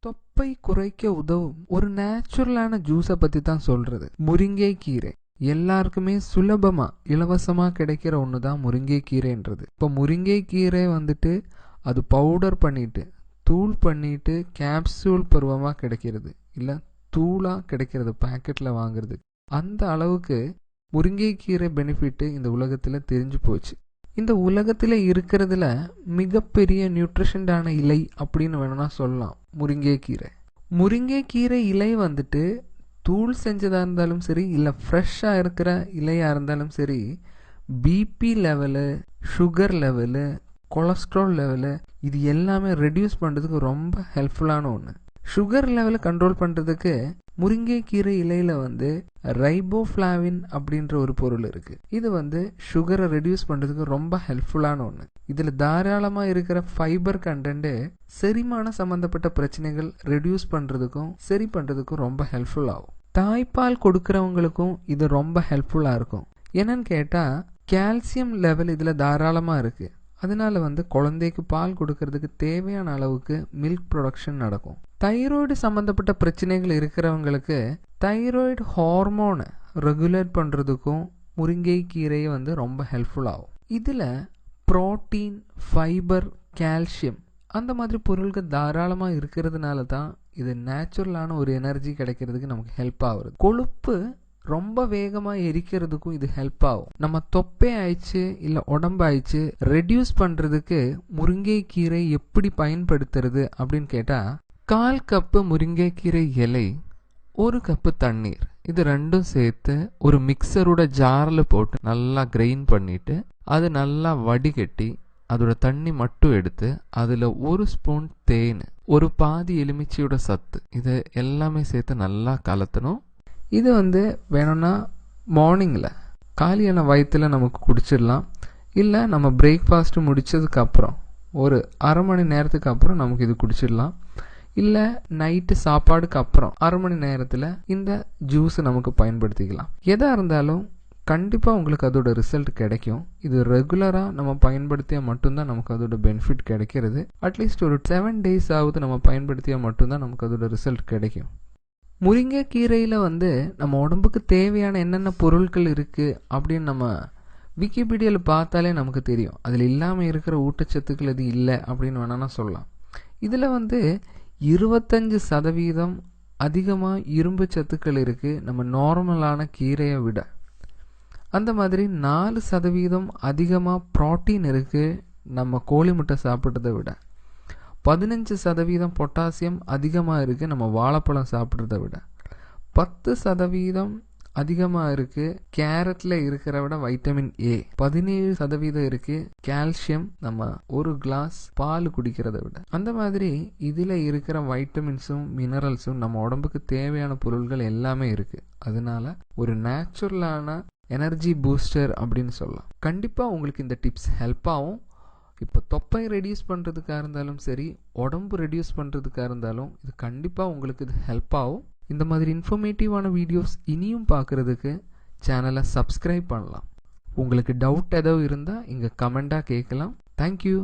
தொப்பை குறைக்க உதவும் ஒரு நேச்சுரலான ஜூஸை பத்தி தான் சொல்றது. முருங்கை கீரை எல்லாருக்குமே சுலபமா இலவசமா கிடைக்கிற ஒன்று தான் முருங்கை கீரைன்றது. இப்போ முருங்கை கீரை வந்துட்டு அது பவுடர் பண்ணிட்டு தூள் பண்ணிட்டு கேப்சூல் பருவமாக கிடைக்கிறது, இல்லை தூளாக கிடைக்கிறது பேக்கெட்டில் வாங்குறது. அந்த அளவுக்கு முருங்கைக்கீரை பெனிஃபிட்டு இந்த உலகத்தில் தெரிஞ்சு போச்சு. இந்த உலகத்தில் இருக்கிறதுல மிகப்பெரிய நியூட்ரிஷன்டான இலை அப்படின்னு வேணும்னா சொல்லலாம் முருங்கைக்கீரை. முருங்கைக்கீரை இலை வந்துட்டு தூள் செஞ்சதாக இருந்தாலும் சரி, இல்லை ஃப்ரெஷ்ஷாக இருக்கிற இலையாக இருந்தாலும் சரி, BP level, sugar level, cholesterol level இது எல்லாமே ரெடியூஸ் பண்ணுறதுக்கு ரொம்ப ஹெல்ப்ஃபுல்லான ஒன்று. சுகர் லெவலை கண்ட்ரோல் பண்ணுறதுக்கு முருங்கைக்கீரை இலையில் வந்து ரைபோஃப்ளாவின் அப்படின்ற ஒரு பொருள் இருக்குது. இது வந்து சுகரை ரெடியூஸ் பண்ணுறதுக்கு ரொம்ப ஹெல்ப்ஃபுல்லான ஒன்று. இதில் தாராளமாக இருக்கிற ஃபைபர் கண்டென்ட்டு செரிமான சம்மந்தப்பட்ட பிரச்சனைகள் ரெடியூஸ் பண்ணுறதுக்கும் சரி பண்ணுறதுக்கும் ரொம்ப ஹெல்ப்ஃபுல் ஆகும். தாய்ப்பால் கொடுக்குறவங்களுக்கும் இது ரொம்ப ஹெல்ப்ஃபுல்லாக இருக்கும். என்னன்னு கேட்டால் கால்சியம் லெவல் இதில் தாராளமாக இருக்குது. அதனால வந்து குழந்தைக்கு பால் கொடுக்கறதுக்கு தேவையான அளவுக்கு மில்க் ப்ரொடக்ஷன் நடக்கும். தைராய்டு சம்மந்தப்பட்ட பிரச்சனைகள் இருக்கிறவங்களுக்கு தைராய்டு ஹார்மோனை ரெகுலேட் பண்ணுறதுக்கும் முருங்கை கீரையை வந்து ரொம்ப ஹெல்ப்ஃபுல் ஆகும். இதில் ப்ரோட்டீன், ஃபைபர், கால்சியம் அந்த மாதிரி பொருட்கள் தாராளமாக இருக்கிறதுனால தான் இது நேச்சுரலான ஒரு எனர்ஜி கிடைக்கிறதுக்கு நமக்கு ஹெல்ப் ஆகுது. கொழுப்பு ரொம்ப வேகமாக எரிக்கிறதுக்கும் இது ஹெல்ப் ஆகும். நம்ம தொப்பை ஆயிடுச்சு இல்லை உடம்பு ஆயிடுச்சு ரெடியூஸ் பண்ணுறதுக்கு முருங்கைக்கீரை எப்படி பயன்படுத்துறது அப்படின்னு கேட்டால், 1/4 கப்பு முருங்கைக்கீரை இலை, 1 கப்பு தண்ணீர், இது ரெண்டும் சேர்த்து ஒரு மிக்சரோட ஜாரில் போட்டு நல்லா கிரைண்ட் பண்ணிட்டு அது நல்லா வடிகட்டி அதோட தண்ணி மட்டும் எடுத்து அதில் 1 ஸ்பூன் தேன், ஒரு பாதி எலுமிச்சையோட சத்து, இதை எல்லாமே சேர்த்து நல்லா கலத்தணும். இது வந்து வேணும்னா மார்னிங்கில் காலியான வயிற்றில் நமக்கு குடிச்சிடலாம். இல்லை நம்ம பிரேக்ஃபாஸ்ட்டு முடித்ததுக்கப்புறம் ஒரு அரை மணி நேரத்துக்கு அப்புறம் நமக்கு இது குடிச்சிடலாம். இல்லை நைட்டு சாப்பாடுக்கு அப்புறம் அரை மணி நேரத்தில் இந்த ஜூஸை நமக்கு பயன்படுத்திக்கலாம். எதாக இருந்தாலும் கண்டிப்பாக உங்களுக்கு அதோட ரிசல்ட் கிடைக்கும். இது ரெகுலராக நம்ம பயன்படுத்தியாக மட்டும்தான் நமக்கு அதோட பெனிஃபிட் கிடைக்கிறது. அட்லீஸ்ட் ஒரு 7 days ஆகுது நம்ம பயன்படுத்தியாக மட்டும்தான் நமக்கு அதோட ரிசல்ட் கிடைக்கும். முருங்கைக்கீரையில் வந்து நம்ம உடம்புக்கு தேவையான என்னென்ன பொருட்கள் இருக்குது அப்படின்னு நம்ம விக்கிபீடியாவில் பார்த்தாலே நமக்கு தெரியும். அதில் இல்லாமல் இருக்கிற ஊட்டச்சத்துக்கள் இது இல்லை அப்படின்னு வேணால் சொல்லலாம். இதில் வந்து 25% அதிகமாக இரும்பு சத்துக்கள் இருக்குது நம்ம நார்மலான கீரையை விட. அந்த மாதிரி 4% அதிகமாக ப்ரோட்டீன் இருக்குது நம்ம கோழி முட்டை சாப்பிட்றதை விட. 15% பொட்டாசியம் அதிகமாக இருக்குது நம்ம வாழைப்பழம் சாப்பிட்றத விட. 10% அதிகமாக இருக்குது கேரட்டில் இருக்கிற விட வைட்டமின் ஏ. 17% இருக்குது கால்சியம் நம்ம ஒரு கிளாஸ் பால் குடிக்கிறத விட. அந்த மாதிரி இதில் இருக்கிற வைட்டமின்ஸும் மினரல்ஸும் நம்ம உடம்புக்கு தேவையான பொருட்கள் எல்லாமே இருக்குது. அதனால ஒரு நேச்சுரலான எனர்ஜி பூஸ்டர் அப்படின்னு சொல்லலாம். கண்டிப்பாக உங்களுக்கு இந்த டிப்ஸ் ஹெல்ப் ஆகும். இப்போ தொப்பை ரெடியூஸ் பண்ணுறதுக்காக இருந்தாலும் சரி, உடம்பு ரெடியூஸ் பண்ணுறதுக்காக இருந்தாலும் இது கண்டிப்பாக உங்களுக்கு இது ஹெல்ப் ஆகும். இந்த மாதிரி இன்ஃபர்மேட்டிவான வீடியோஸ் இனியும் பார்க்குறதுக்கு சேனலை சப்ஸ்கிரைப் பண்ணலாம். உங்களுக்கு டவுட் ஏதோ இருந்தால் இங்கே கமெண்ட்டாக கேட்கலாம். தேங்க்யூ.